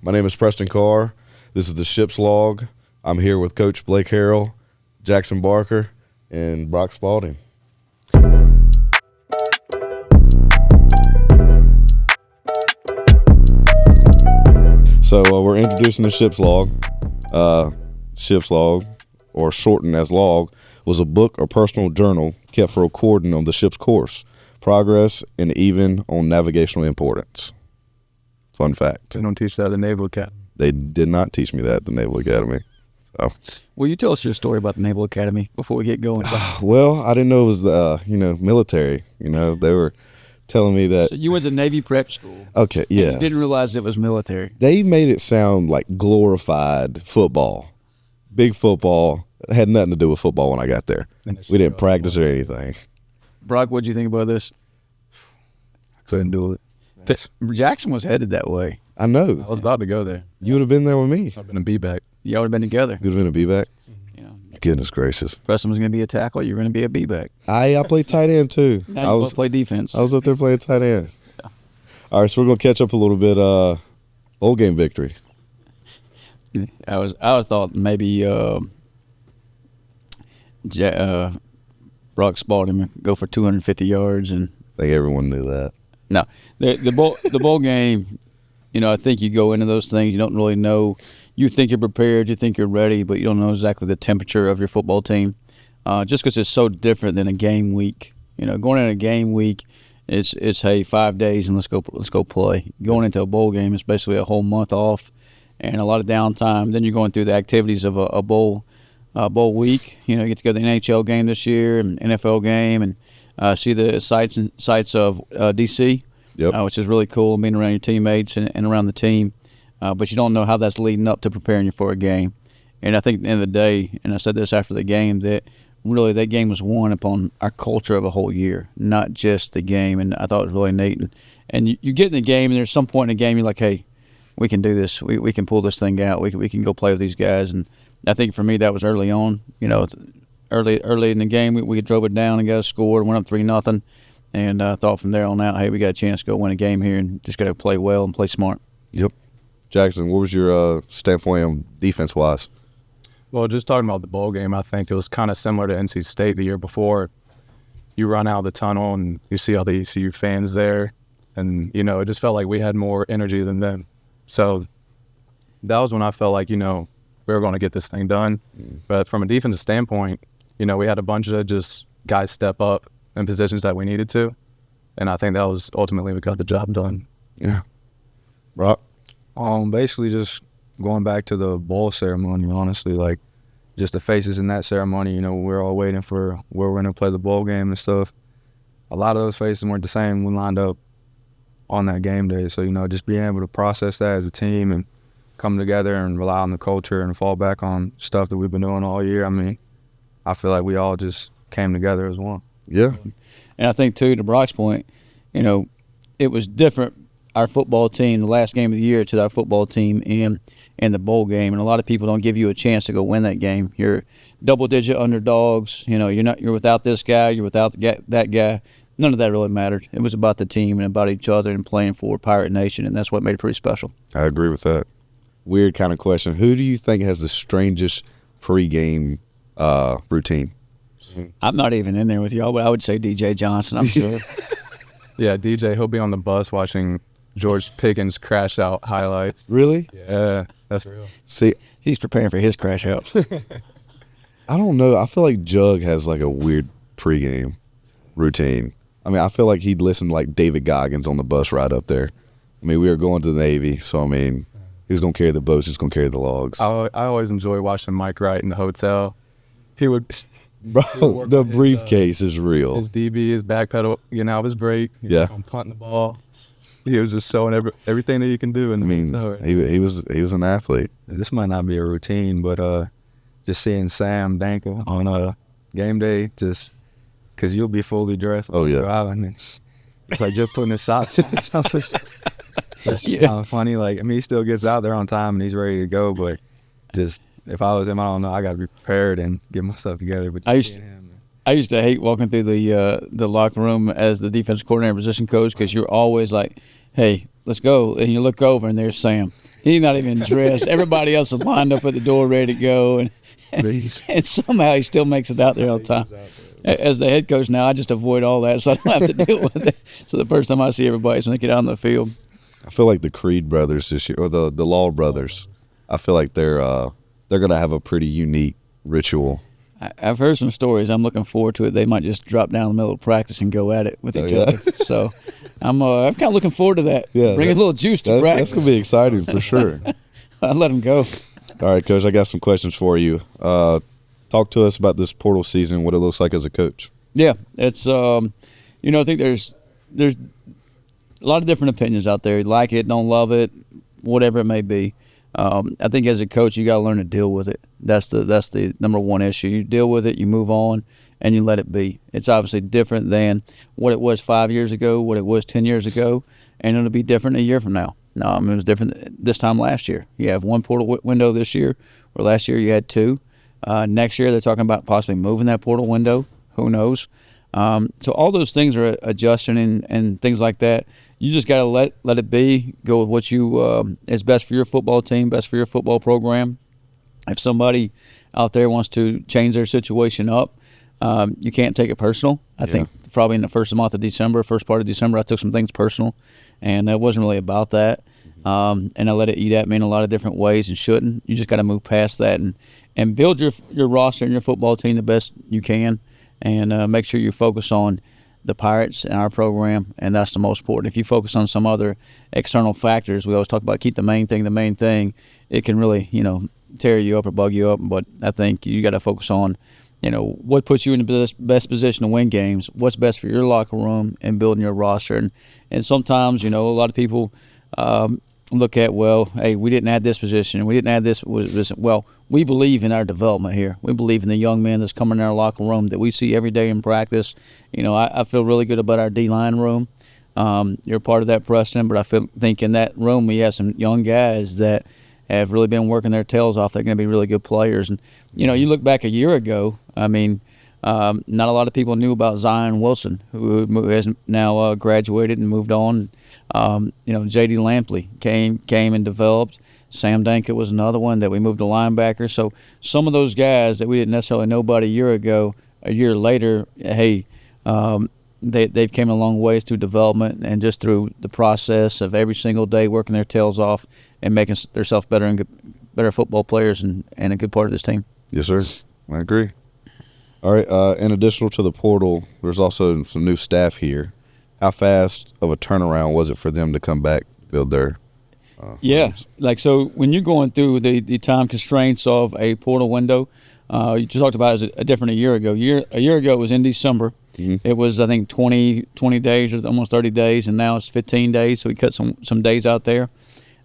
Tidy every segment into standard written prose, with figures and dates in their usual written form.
My name is Preston Carr. This is the Ship's Log. I'm here with Coach Blake Harrell, Jackson Barker, and Brock Spalding. So we're introducing the Ship's Log. Ship's Log, or shortened as Log, was a book or personal journal kept for recording on the ship's course, progress, and even on navigational importance. Fun fact. They don't teach that at the Naval Academy. They did not teach me that at the Naval Academy. So. Will you tell us your story about the Naval Academy before we get going? Well, I didn't know it was military. They were telling me that. So you went to Navy prep school. Okay, yeah. And you didn't realize it was military. They made it sound like glorified football, big football. It had nothing to do with football when I got there. We didn't practice or anything. Brock, what did you think about this? I couldn't do it. Jackson was headed that way. I know. I was about to go there. You would have been there with me. I've been a B-back. Y'all would have been together. You would have been a B-back? Yeah. Goodness gracious. Preston was going to be a tackle. You're going to be a B-back. I played tight end too. Now you both play defense. I was up there playing tight end. Yeah. All right, so we're going to catch up a little bit. Bowl game victory. I thought maybe Brock Spalding would go for 250 yards. And I think everyone knew that. No, the bowl game, I think you go into those things, you don't really know. You think you're prepared, you think you're ready, but you don't know exactly the temperature of your football team, just because it's so different than a game week. Going into a game week, it's hey, 5 days and let's go play. Going into a bowl game, it's basically a whole month off and a lot of downtime. Then you're going through the activities of a bowl week. You get to go to the NHL game this year and NFL game and see the sights of DC, yep. Which is really cool, being around your teammates and around the team. But you don't know how that's leading up to preparing you for a game. And I think at the end of the day, and I said this after the game, that really that game was won upon our culture of a whole year, not just the game. And I thought it was really neat. And you get in the game, and there's some point in the game you're like, hey, we can do this. We can pull this thing out. We can go play with these guys. And I think for me that was early on. Early in the game, we drove it down and got a score, went up 3-0, and I thought from there on out, hey, we got a chance to go win a game here and just got to play well and play smart. Yep. Jackson, what was your standpoint on defense-wise? Well, just talking about the bowl game, I think it was kind of similar to NC State the year before. You run out of the tunnel and you see all the ECU fans there, and, it just felt like we had more energy than them. So that was when I felt like, we were going to get this thing done. But from a defensive standpoint, we had a bunch of just guys step up in positions that we needed to, and I think that was ultimately what got the job done. Yeah. Brock? Basically just going back to the bowl ceremony, honestly, like just the faces in that ceremony, we're all waiting for where we're going to play the bowl game and stuff. A lot of those faces weren't the same when lined up on that game day. So, just being able to process that as a team and come together and rely on the culture and fall back on stuff that we've been doing all year. I mean, I feel like we all just came together as one. Yeah. And I think, too, to Brock's point, it was different, our football team, the last game of the year, to our football team in the bowl game. And a lot of people don't give you a chance to go win that game. You're double-digit underdogs. You're without this guy. You're without that guy. None of that really mattered. It was about the team and about each other and playing for Pirate Nation, and that's what made it pretty special. I agree with that. Weird kind of question. Who do you think has the strangest pregame routine? I'm not even in there with y'all, but I would say DJ Johnson, I'm sure. Yeah, DJ, he'll be on the bus watching George Pickens crash out highlights. Really? Yeah, that's real. See, he's preparing for his crash out. I don't know. I feel like Jug has like a weird pregame routine. I mean, I feel like he'd listen to like David Goggins on the bus ride up there. I mean, we were going to the Navy, so I mean, he was going to carry the boats, he was going to carry the logs. I always enjoy watching Mike Wright in the hotel. He would... Bro, the briefcase is real. His DB, his back pedal, his brake. Yeah. Punting the ball. He was just showing everything that he can do. I mean, he was an athlete. This might not be a routine, but just seeing Sam Danka on game day, just because you'll be fully dressed. Oh, yeah. And it's like just putting his socks on. That's kind of funny. Like, I mean, he still gets out there on time and he's ready to go, but just if I was him, I don't know. I got to be prepared and get myself together. But I used to hate walking through the locker room as the defensive coordinator position coach because you're always like, hey, let's go. And you look over, and there's Sam. He's not even dressed. Everybody else is lined up at the door ready to go. And somehow he still makes it out there all the time. As the head coach now, I just avoid all that, so I don't have to deal with it. So the first time I see everybody is when they get out on the field. I feel like the Creed brothers this year, or the Law brothers, I feel like they're going to have a pretty unique ritual. I've heard some stories. I'm looking forward to it. They might just drop down in the middle of practice and go at it with each other. So I'm kind of looking forward to that. Yeah, bring a little juice to practice. That's going to be exciting for sure. I'll let them go. All right, Coach, I got some questions for you. Talk to us about this portal season, what it looks like as a coach. Yeah, it's I think there's a lot of different opinions out there. You like it, don't love it, whatever it may be. I think as a coach, you got to learn to deal with it. That's the number one issue. You deal with it, you move on, and you let it be. It's obviously different than what it was 5 years ago, what it was 10 years ago, and it'll be different a year from now. It was different this time last year. You have one portal window this year, where last year you had two. Next year they're talking about possibly moving that portal window. Who knows? So all those things are adjusting and things like that. You just got to let it be. Go with what you is best for your football team, best for your football program. If somebody out there wants to change their situation up, you can't take it personal. I think probably in the first part of December, I took some things personal, and it wasn't really about that. And I let it eat at me in a lot of different ways and shouldn't. You just got to move past that and build your roster and your football team the best you can, and make sure you focus on the Pirates and our program, and that's the most important. If you focus on some other external factors, we always talk about keep the main thing, it can really, tear you up or bug you up. But I think you got to focus on, what puts you in the best position to win games, what's best for your locker room, and building your roster. And sometimes, a lot of people look at, well, hey, we didn't add this position, we didn't add this. Well, we believe in our development here. We believe in the young men that's coming in our locker room that we see every day in practice. I feel really good about our D-line room. You're part of that, Preston, but I think in that room we have some young guys that have really been working their tails off. They're going to be really good players. And, you look back a year ago, not a lot of people knew about Zion Wilson, who has now graduated and moved on. J.D. Lampley came and developed. Sam Danka was another one that we moved to linebacker. So some of those guys that we didn't necessarily know about a year ago, a year later, hey, they've came a long ways through development and just through the process of every single day working their tails off and making themselves better football players and a good part of this team. Yes, sir. I agree. All right, in addition to the portal, there's also some new staff here. How fast of a turnaround was it for them to come back, build their rooms? So when you're going through the time constraints of a portal window, you just talked about it different a year ago. A year ago it was in December. Mm-hmm. It was, I think, 20 days or almost 30 days, and now it's 15 days, so we cut some days out there.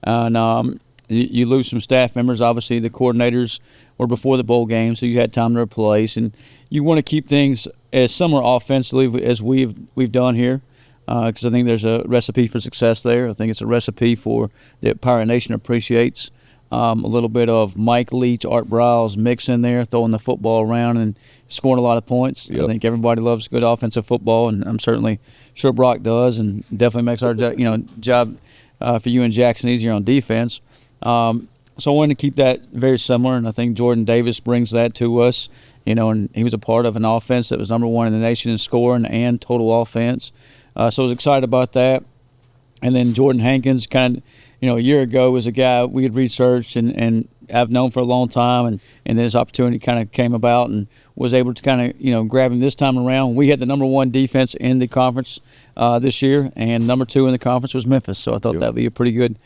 And you lose some staff members. Obviously, the coordinators were before the bowl game, so you had time to replace. And you want to keep things as similar offensively as we've done here, because I think there's a recipe for success there. I think it's a recipe for that Pirate Nation appreciates. A little bit of Mike Leach, Art Briles mix in there, throwing the football around and scoring a lot of points. Yep. I think everybody loves good offensive football, and I'm certainly sure Brock does, and definitely makes our job for you and Jackson easier on defense. So I wanted to keep that very similar, and I think Jordan Davis brings that to us. And he was a part of an offense that was number one in the nation in scoring and total offense. So I was excited about that. And then Jordan Hankins, kind of, a year ago was a guy we had researched and I've known for a long time, and then his opportunity kind of came about and was able to kind of, grab him this time around. We had the number one defense in the conference this year, and number two in the conference was Memphis. So I thought that would be a pretty good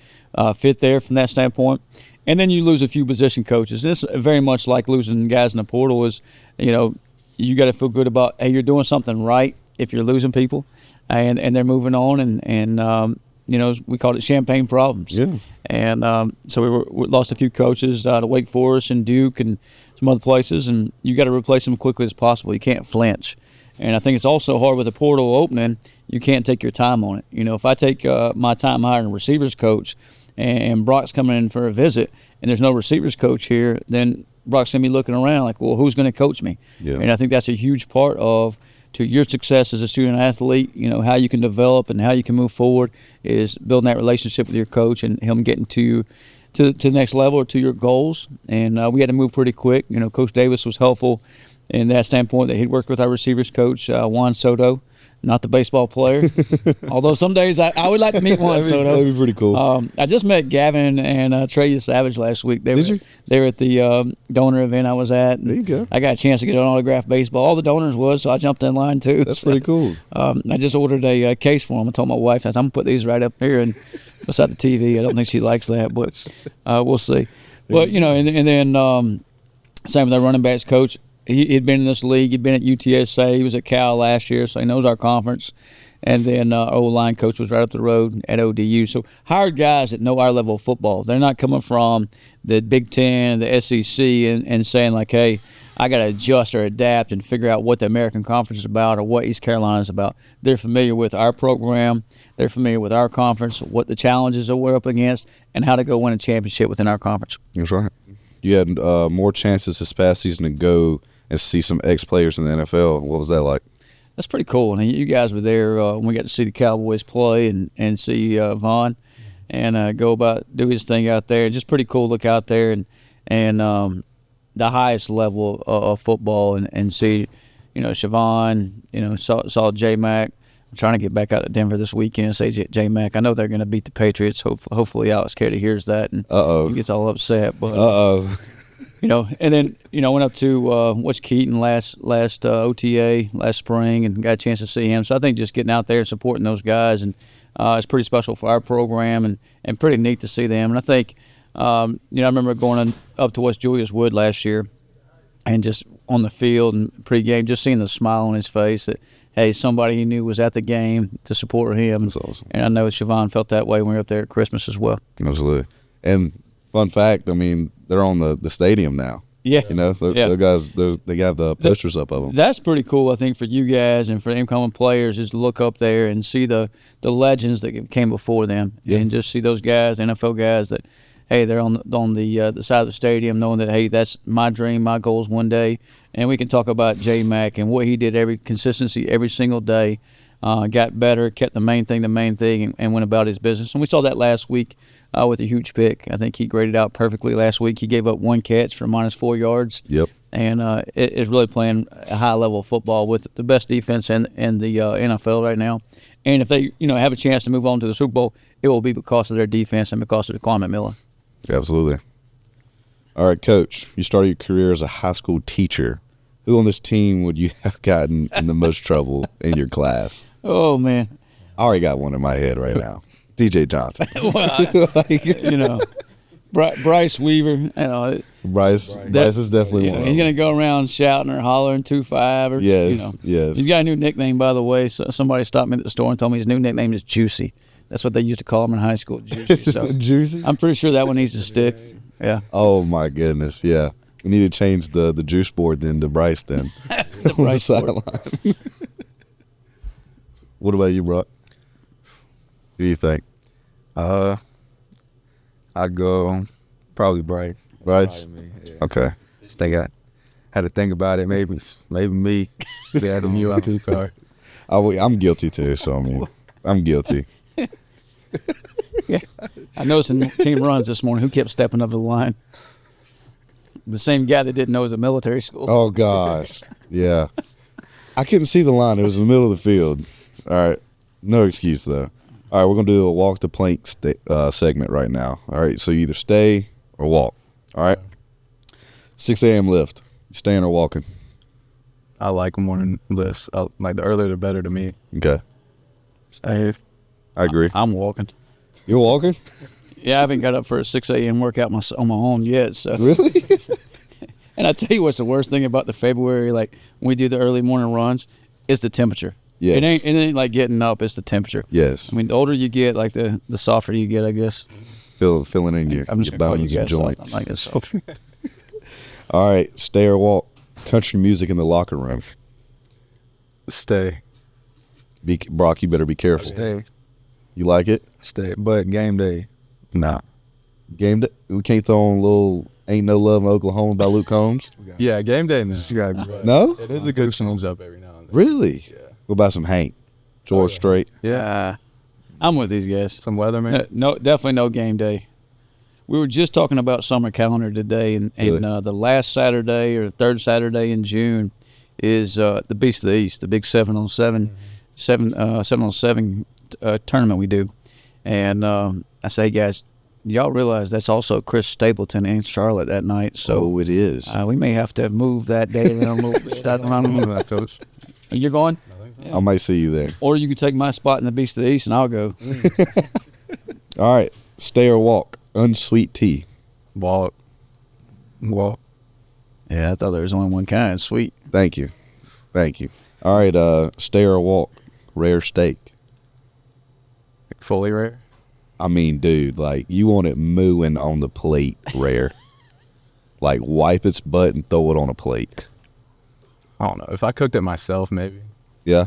fit there from that standpoint. And then you lose a few position coaches. This is very much like losing guys in the portal is, you got to feel good about, hey, you're doing something right if you're losing people, and they're moving on, and we called it champagne problems. Yeah. And so we lost a few coaches to Wake Forest and Duke and some other places, and you got to replace them as quickly as possible. You can't flinch. And I think it's also hard with the portal opening. You can't take your time on it. If I take my time hiring a receivers coach and Brock's coming in for a visit and there's no receivers coach here, then Brock's going to be looking around like, well, who's going to coach me? Yeah. And I think that's a huge part of to your success as a student athlete, how you can develop and how you can move forward is building that relationship with your coach and him getting to the next level or to your goals. And we had to move pretty quick. Coach Davis was helpful in that standpoint that he'd worked with our receivers coach, Juan Soto, not the baseball player. Although some days I would like to meet Juan Soto. That'd be pretty cool. I just met Gavin and Trey Savage last week. They were at the donor event I was at. There you go. I got a chance to get an autographed baseball. All the donors was, so I jumped in line too. That's pretty cool. I just ordered a case for them. I told my wife, I'm going to put these right up here and beside the TV. I don't think she likes that, but we'll see. But, and then same with our running backs coach. He'd been in this league. He'd been at UTSA. He was at Cal last year, so he knows our conference. And then our O-line coach was right up the road at ODU. So hired guys that know our level of football. They're not coming from the Big Ten, the SEC, and saying like, hey, I got to adjust or adapt and figure out what the American Conference is about or what East Carolina is about. They're familiar with our program. They're familiar with our conference, what the challenges that we're up against, and how to go win a championship within our conference. That's right. You had more chances this past season to go and see some ex-players in the NFL. What was that like? That's pretty cool. And you guys were there when we got to see the Cowboys play and see Vaughn and do his thing out there. Just pretty cool to look out there and the highest level of football and see, Siobhan, saw J-Mac. I'm trying to get back out to Denver this weekend, say J-Mac. I know they're going to beat the Patriots. Hopefully Alex Carey hears that and he gets all upset. But, and then, went up to West Keaton last OTA last spring and got a chance to see him. So I think just getting out there and supporting those guys and it's pretty special for our program and pretty neat to see them. And I think, I remember going up to West Julius Wood last year and just on the field and pregame, just seeing the smile on his face that, hey, somebody he knew was at the game to support him. That's awesome. And I know Siobhan felt that way when we were up there at Christmas as well. Absolutely. And fun fact, they're on the stadium now. Yeah. The guys, they got the posters up of them. That's pretty cool, I think, for you guys and for incoming players is to look up there and see the legends that came before them and just see those guys, NFL guys that, hey, they're on the side of the stadium knowing that, hey, that's my dream, my goals one day. And we can talk about J-Mac and what he did consistency every single day. Got better, kept the main thing, and went about his business. And we saw that last week with a huge pick. I think he graded out perfectly last week. He gave up one catch for -4 yards. Yep. And it is really playing a high level of football with the best defense in the NFL right now. And if they have a chance to move on to the Super Bowl, it will be because of their defense and because of Kwame Miller. Absolutely. All right, Coach, you started your career as a high school teacher. Who on this team would you have gotten in the most trouble in your class? Oh, man. I already got one in my head right now. DJ Johnson. Bryce Weaver. Bryce is definitely one. He's going to go around shouting or hollering 2-5. Yes. He's got a new nickname, by the way. So somebody stopped me at the store and told me his new nickname is Juicy. That's what they used to call him in high school, Juicy. So Juicy? I'm pretty sure that one needs to stick. Yeah. Oh, my goodness, yeah. We need to change the juice board then to Bryce then. The Bryce board. What about you, Brock? Who do you think? I'd go probably Bryce. Bryce? Probably me, yeah. Okay. Just think I had to think about it. Maybe me. They had a UIP card. I'm guilty too, so I'm guilty. Yeah. I noticed in team runs this morning who kept stepping up to the line. The same guy that didn't know it was a military school. Oh, gosh. Yeah. I couldn't see the line. It was in the middle of the field. All right. No excuse, though. All right, we're going to do a walk the plank segment right now. All right, so you either stay or walk. All right? 6 a.m. lift. You staying or walking? I like morning lifts. Like the earlier the better to me. Okay. I agree. I'm walking. You're walking? Yeah, I haven't got up for a 6 a.m. workout on my own yet. So. Really? And I tell you what's the worst thing about the February, like when we do the early morning runs, is the temperature. Yes. It ain't like getting up, it's the temperature. Yes. I mean, the older you get, like the softer you get, I guess. Feeling in your bones and joints. Like this. All right, stay or walk. Country music in the locker room. Stay. Brock, you better be careful. Stay. You like it? Stay. But game day, nah. Game day? We can't throw on a little Ain't No Love in Oklahoma by Luke Combs? Yeah, game day now. You gotta be right. No? It is a good snooze up every now and Really? Yeah. What about some Hank? George Strait? Yeah. I'm with these guys. Some weatherman. No, definitely no game day. We were just talking about summer calendar today, and the last Saturday or third Saturday in June is the Beast of the East, the big 7-on-7 tournament we do. And I say, guys, y'all realize that's also Chris Stapleton and Charlotte that night. So it is. We may have to move that day around a little bit. I don't know that, Coach. You're going? I might see you there. Or you can take my spot in the Beast of the East, and I'll go. All right. Stay or walk? Unsweet tea. Walk. Yeah, I thought there was only one kind. Sweet. Thank you. All right. Stay or walk? Rare steak. Fully rare. I mean, dude, like, you want it mooing on the plate rare. Like, wipe its butt and throw it on a plate. I don't know. If I cooked it myself, maybe. Yeah?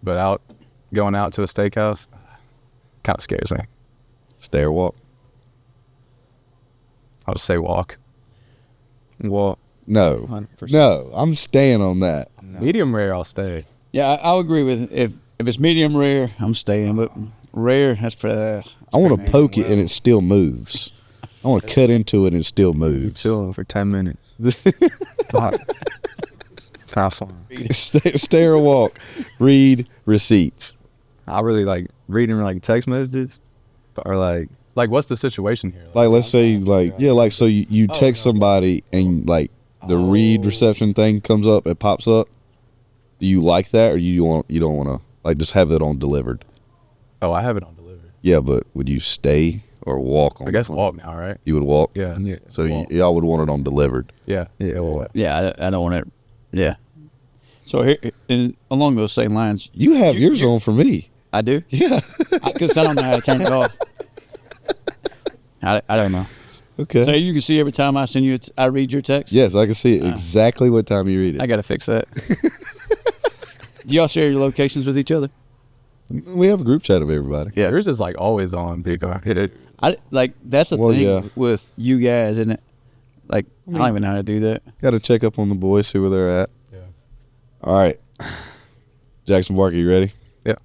But going out to a steakhouse, kind of scares me. Stay or walk? I'll just say walk. Walk. No. 100%. No, I'm staying on that. Medium rare, I'll stay. Yeah, I'll agree with if it's medium rare, I'm staying. But rare, that's pretty. I want to poke it and it still moves. I want to cut into it and it still moves. Chilling for 10 minutes. Have fun. Stay or walk? Read receipts. I really like reading like text messages or like what's the situation here? Like, let's say, like, yeah, like, so you text somebody and, like, the read reception thing comes up, it pops up. Do you like that, or you don't want to, like, just have it on delivered? Oh, I have it on delivered. Yeah, but would you stay or walk on? I guess walk now, right? You would walk? Yeah. So y'all would want it on delivered. Yeah. Yeah, I don't want it. Yeah. So here, and along those same lines, You have yours on for me. I do. Yeah. Because I don't know how to turn it off. I don't know. Okay. So you can see every time I send you, I read your text. Yes, I can see it exactly what time you read it. I got to fix that. Do y'all share your locations with each other? We have a group chat of everybody. Yeah, yours is like always on, big guy. That's the thing with you guys, isn't it? Like, I don't even know how to do that. Got to check up on the boys, see where they're at. Yeah. All right. Jackson Barker, you ready? Yeah.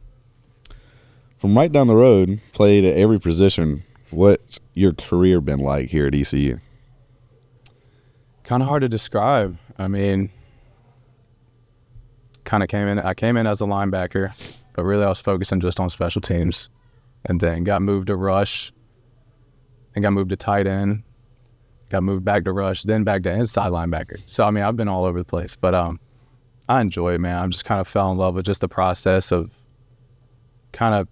From right down the road, played at every position. What's your career been like here at ECU? Kind of hard to describe. I mean, I came in as a linebacker, but really I was focusing just on special teams, and then got moved to rush, and got moved to tight end, got moved back to rush, then back to inside linebacker. So, I mean, I've been all over the place, but I enjoy it, man. I just kind of fell in love with just the process of kind of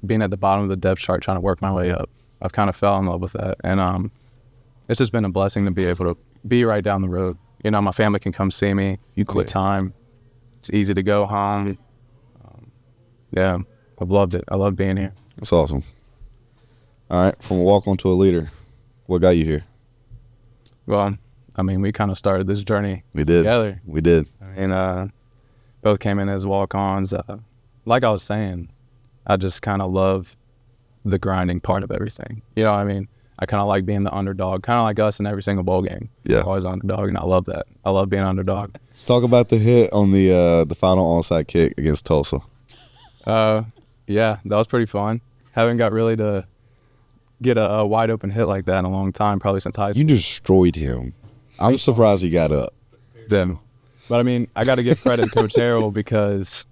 being at the bottom of the depth chart, trying to work my way up. I've kind of fell in love with that, and it's just been a blessing to be able to be right down the road. You know, my family can come see me. You quit time. It's easy to go home. Yeah, I've loved it. I love being here. That's awesome. All right, from a walk-on to a leader, what got you here? Well, I mean, we kind of started this journey We did. together. We did. And both came in as walk-ons. Like I was saying, I just kind of love the grinding part of everything. You know what I mean? I kind of like being the underdog, kind of like us in every single bowl game. Yeah. Always underdog, and I love that. I love being underdog. Talk about the hit on the final onside kick against Tulsa. Yeah, that was pretty fun. Haven't got really to get a wide open hit like that in a long time, probably since high school. You destroyed him. I'm surprised he got up. Them. But I mean, I got to give credit to Coach Harrell because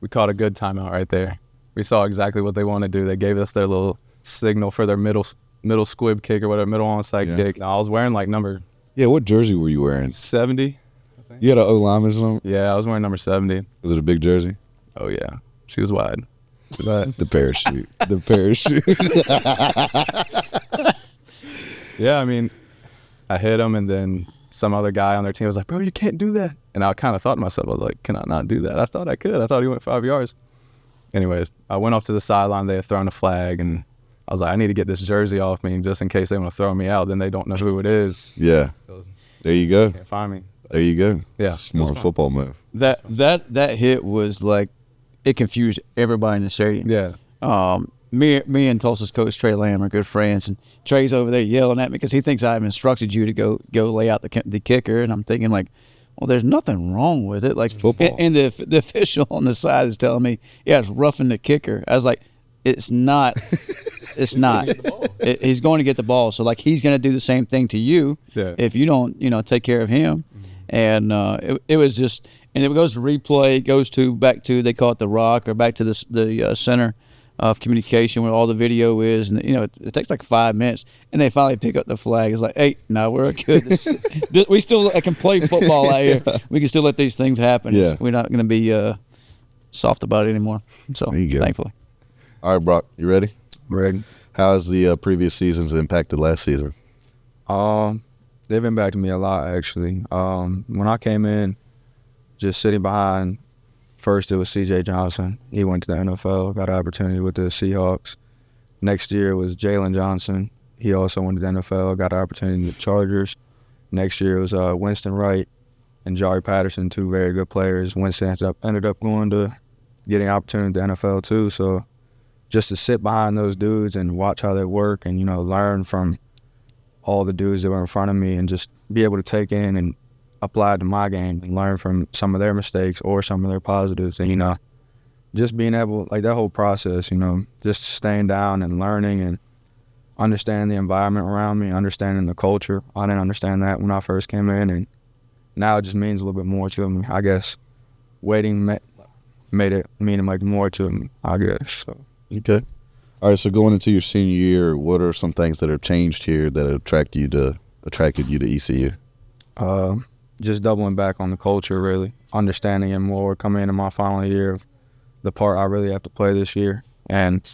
we caught a good timeout right there. We saw exactly what they want to do. They gave us their little signal for their middle squib kick or whatever, middle onside kick. Now, I was wearing like number Yeah, what jersey were you wearing? 70. You had an O-lineman's on? Yeah, I was wearing number 70. Was it a big jersey? Oh, yeah. She was wide. But The parachute. The parachute. yeah, I mean, I hit him, and then some other guy on their team was like, bro, you can't do that. And I kind of thought to myself, I was like, can I not do that? I thought I could. I thought he went 5 yards. Anyways, I went off to the sideline. They had thrown a flag, and I was like, I need to get this jersey off me just in case they want to throw me out. Then they don't know who it is. Yeah. There you go. Can't find me. There you go. Yeah. Smart football move. That hit was like, it confused everybody in the stadium. Yeah. Me and Tulsa's coach Trey Lamb are good friends, and Trey's over there yelling at me because he thinks I've instructed you to go lay out the kicker, and I'm thinking like, Well, there's nothing wrong with it. Like football. And the official on the side is telling me, yeah, it's roughing the kicker. I was like, it's not. It's not. He's going to get the ball. So, like, he's going to do the same thing to you if you don't, take care of him. And it was just – and it goes to replay. It goes back to they call it the rock or back to the center of communication where all the video is. And, it takes like 5 minutes. And they finally pick up the flag. It's like, hey, no, we're good. We still can play football out here. We can still let these things happen. Yeah. We're not going to be soft about it anymore. So, There you go. thankfully. All right, Brock, you ready? Ready. How has the previous seasons impacted last season? They've impacted me a lot, actually. When I came in, just sitting behind, first it was C.J. Johnson. He went to the NFL, got an opportunity with the Seahawks. Next year it was Jalen Johnson. He also went to the NFL, got an opportunity with the Chargers. Next year it was Winston Wright and Jari Patterson, two very good players. Winston ended up going to getting an opportunity at the NFL too, so just to sit behind those dudes and watch how they work and, learn from all the dudes that were in front of me and just be able to take in and apply it to my game and learn from some of their mistakes or some of their positives. And, just being able, like that whole process, just staying down and learning and understanding the environment around me, understanding the culture. I didn't understand that when I first came in, and now it just means a little bit more to me. I guess waiting made it mean like more to me, I guess. So. Okay. All right, so going into your senior year, what are some things that have changed here that attracted you to ECU? Just doubling back on the culture, really. Understanding it more, coming into my final year of the part I really have to play this year. And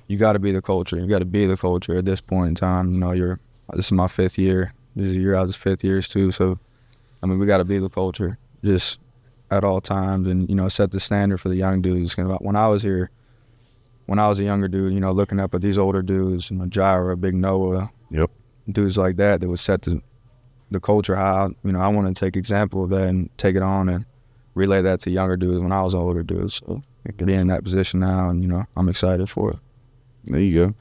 you got to be the culture. You got to be the culture at this point in time. This is my 5th year. This is a year I was 5th years too. So, we got to be the culture just at all times and, set the standard for the young dudes. When I was here, when I was a younger dude, looking up at these older dudes, Jaira, Big Noah, dudes like that would set the culture high. I want to take example of that and take it on and relay that to younger dudes when I was an older dude. So being in that position now, and I'm excited for it. There you go.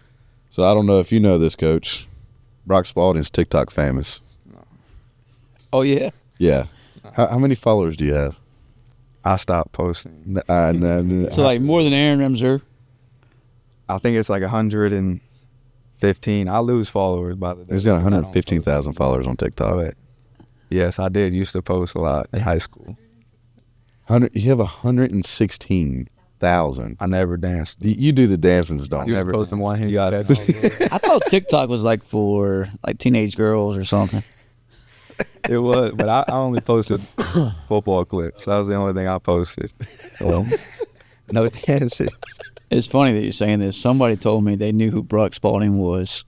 So I don't know if you know this, Coach. Brock Spalding's TikTok famous. Oh, yeah? Yeah. How many followers do you have? I stopped posting. So, like, more than Aaron Ramsey? I think it's like 115. I lose followers by the day. He's got 115,000 followers on TikTok. But yes, I did used to post a lot in high school. You have 116,000. I never danced. You do the dancings, don't You you? never posting one hand. You got it. I thought TikTok was like for like teenage girls or something. It was, but I only posted football clips. That was the only thing I posted. So, no dances. It's funny that you're saying this. Somebody told me they knew who Brock Spalding was.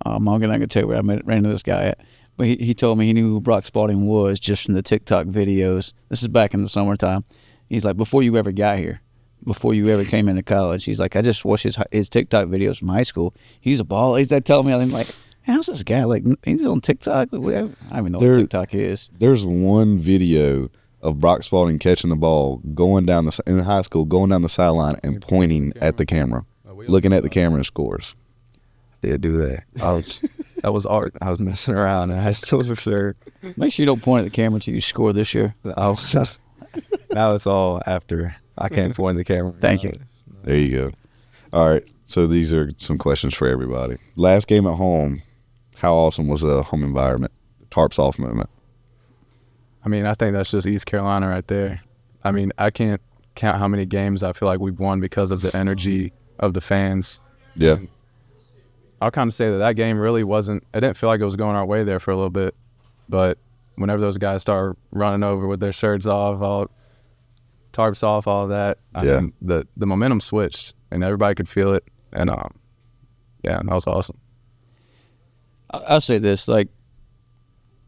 I'm not going to tell you where I ran into this guy at. But he told me he knew who Brock Spalding was just from the TikTok videos. This is back in the summertime. He's like, before you ever got here, before you ever came into college, he's like, I just watched his TikTok videos from high school. He's a baller. He's telling me, I'm like, how's this guy? Like, he's on TikTok? I don't even know what TikTok is. There's one video of Brock Spalding catching the ball, in high school, going down the sideline and pointing at the camera, looking at the camera and scores. Did do that. That was art. I was messing around in high school for sure. Make sure you don't point at the camera until you score this year. Now it's all after. I can't point at the camera. Thank you. There you go. All right. So these are some questions for everybody. Last game at home, how awesome was the home environment? Tarps off movement. I think that's just East Carolina right there. I can't count how many games I feel like we've won because of the energy of the fans. Yeah. I'll kind of say that game really wasn't – I didn't feel like it was going our way there for a little bit. But whenever those guys start running over with their shirts off, all tarps off, all that, the momentum switched and everybody could feel it. And, that was awesome. I'll say this, like,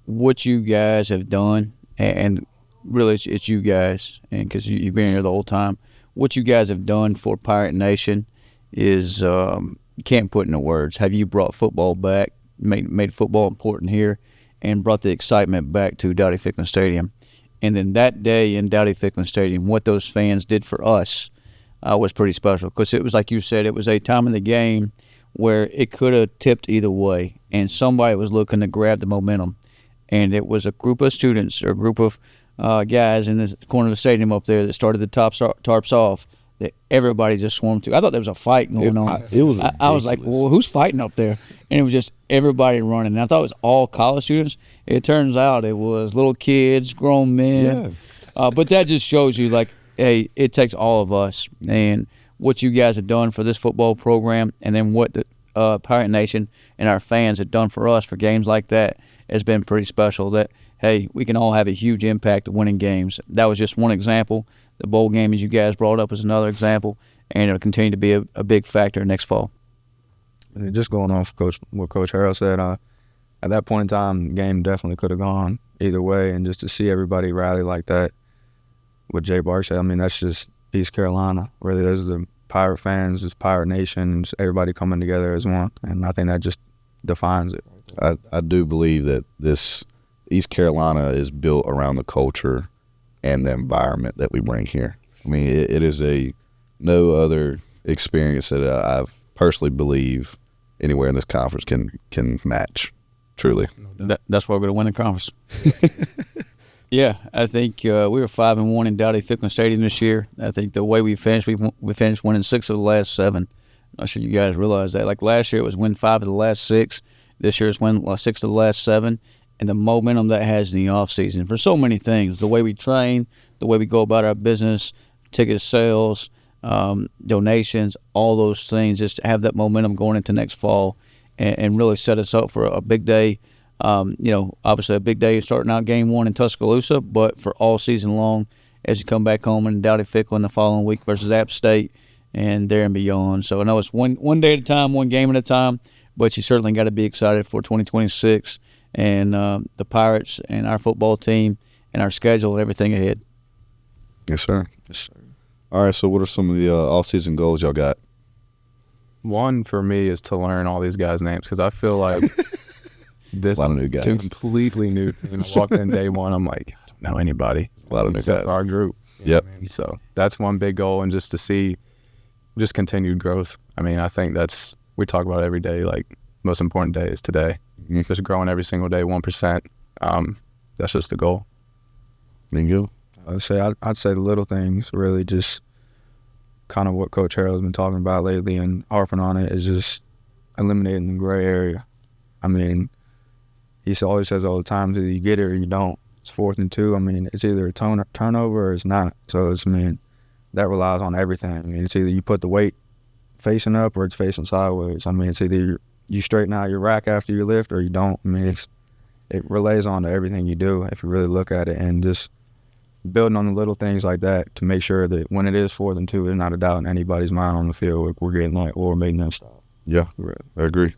what you guys have done, and really it's you guys, and because you've been here the whole time, what you guys have done for Pirate Nation is you can't put into words. Have you brought football back, made football important here, and brought the excitement back to Dowdy-Ficklen Stadium. And then that day in Dowdy-Ficklen Stadium, what those fans did for us was pretty special, because it was like you said, it was a time in the game where it could have tipped either way, and somebody was looking to grab the momentum. And it was a group of students or a group of guys in the corner of the stadium up there that started the tarps off, that everybody just swarmed to. I thought there was a fight going on. It was I was like, well, who's fighting up there? And it was just everybody running. And I thought it was all college students. It turns out it was little kids, grown men. Yeah. But that just shows you, like, hey, it takes all of us. And what you guys have done for this football program, and then what the Pirate Nation and our fans have done for us for games like that has been pretty special. That, hey, we can all have a huge impact of winning games. That was just one example. The bowl game, as you guys brought up, is another example, and it'll continue to be a big factor next fall. And just going off what Coach Harrell said, at that point in time, the game definitely could have gone either way, and just to see everybody rally like that, what Jay Bark said, I mean, that's just East Carolina. Really, there's the Pirate fans, it's Pirate Nation, it's everybody coming together as one, and I think that just defines it. I do believe that this East Carolina is built around the culture and the environment that we bring here. I mean, it is no other experience that I've personally believe anywhere in this conference can match, truly. That's why we're going to win the conference. Yeah, I think we were 5-1 in Dowdy-Ficklen Stadium this year. I think the way we finished winning 6 of the last 7. I'm not sure you guys realize that. Like last year, it was win 5 of the last 6. This year, it's win 6 of the last 7. And the momentum that has in the offseason for so many things, the way we train, the way we go about our business, ticket sales, donations, all those things, just have that momentum going into next fall and really set us up for a big day. Obviously a big day starting out game 1 in Tuscaloosa, but for all season long as you come back home in Dowdy-Ficklen the following week versus App State and there and beyond. So I know it's one day at a time, one game at a time, but you certainly got to be excited for 2026 and the Pirates and our football team and our schedule and everything ahead. Yes, sir. Yes, sir. All right, so what are some of the off-season goals y'all got? One for me is to learn all these guys' names because I feel like this A lot of new guys. is completely new. I walked in day one, I'm like, I don't know anybody. A lot of new except guys. for our group. You know Yep. what I mean? So that's one big goal, and just to see just continued growth. I mean, I think we talk about it every day, like most important day is today. Mm-hmm. Just growing every single day, 1%. That's just the goal. Bingo. I'd say the little things, really just kind of what Coach Harrell's been talking about lately and harping on it, is just eliminating the gray area. I mean, he always says all the time, either you get it or you don't. It's 4th and 2. I mean, it's either a turnover or it's not. So that relies on everything. I mean, it's either you put the weight facing up or it's facing sideways. I mean, it's either you straighten out your rack after you lift or you don't. I mean, it relays on to everything you do if you really look at it, and just building on the little things like that to make sure that when it is 4th and 2, there's not a doubt in anybody's mind on the field we're getting like or making that stop. Yeah, I agree.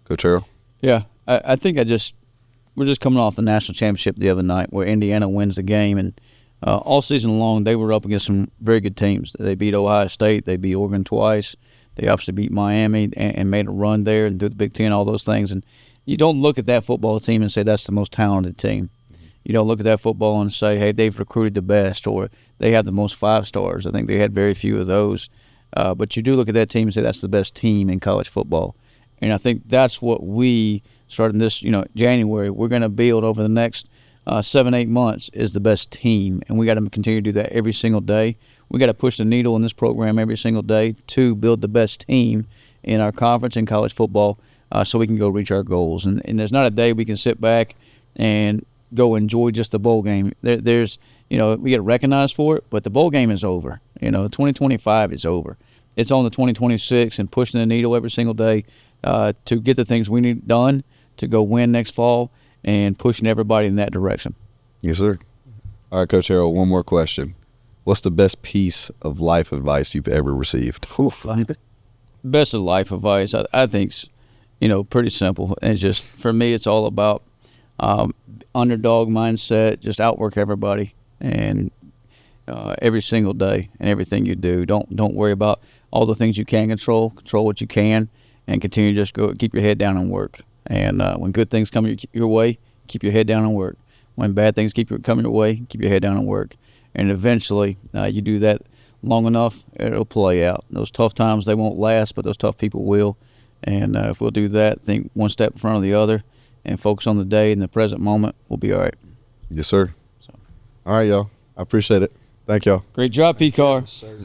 Coach Harrell? Yeah, I think we're just coming off the national championship the other night where Indiana wins the game, and all season long they were up against some very good teams. They beat Ohio State, they beat Oregon twice, they obviously beat Miami and made a run there and do the Big Ten, all those things. And you don't look at that football team and say that's the most talented team. You don't look at that football and say, hey, they've recruited the best or they have the most 5-stars. I think they had very few of those. But you do look at that team and say that's the best team in college football. And I think that's what we, starting this January, we're going to build over the next 7-8 months is the best team. And we got to continue to do that every single day. We got to push the needle in this program every single day to build the best team in our conference in college football so we can go reach our goals. And there's not a day we can sit back and go enjoy just the bowl game. There's we get recognized for it, but the bowl game is over. 2025 is over. It's on the 2026 and pushing the needle every single day to get the things we need done to go win next fall and pushing everybody in that direction. Yes, sir. All right, Coach Harrell, one more question. What's the best piece of life advice you've ever received? Best of life advice, I think's, pretty simple. And it's just, for me, it's all about underdog mindset, just outwork everybody and every single day and everything you do. Don't worry about all the things you can control what you can, and continue to just go keep your head down and work. And when good things come your way, keep your head down and work. When bad things come your way, keep your head down and work. And eventually, you do that long enough, it'll play out. Those tough times, they won't last, but those tough people will. And if we'll do that, think one step in front of the other, and focus on the day and the present moment, we'll be all right. Yes, sir. All right, y'all. I appreciate it. Thank y'all. Great job, P-Car. Sir.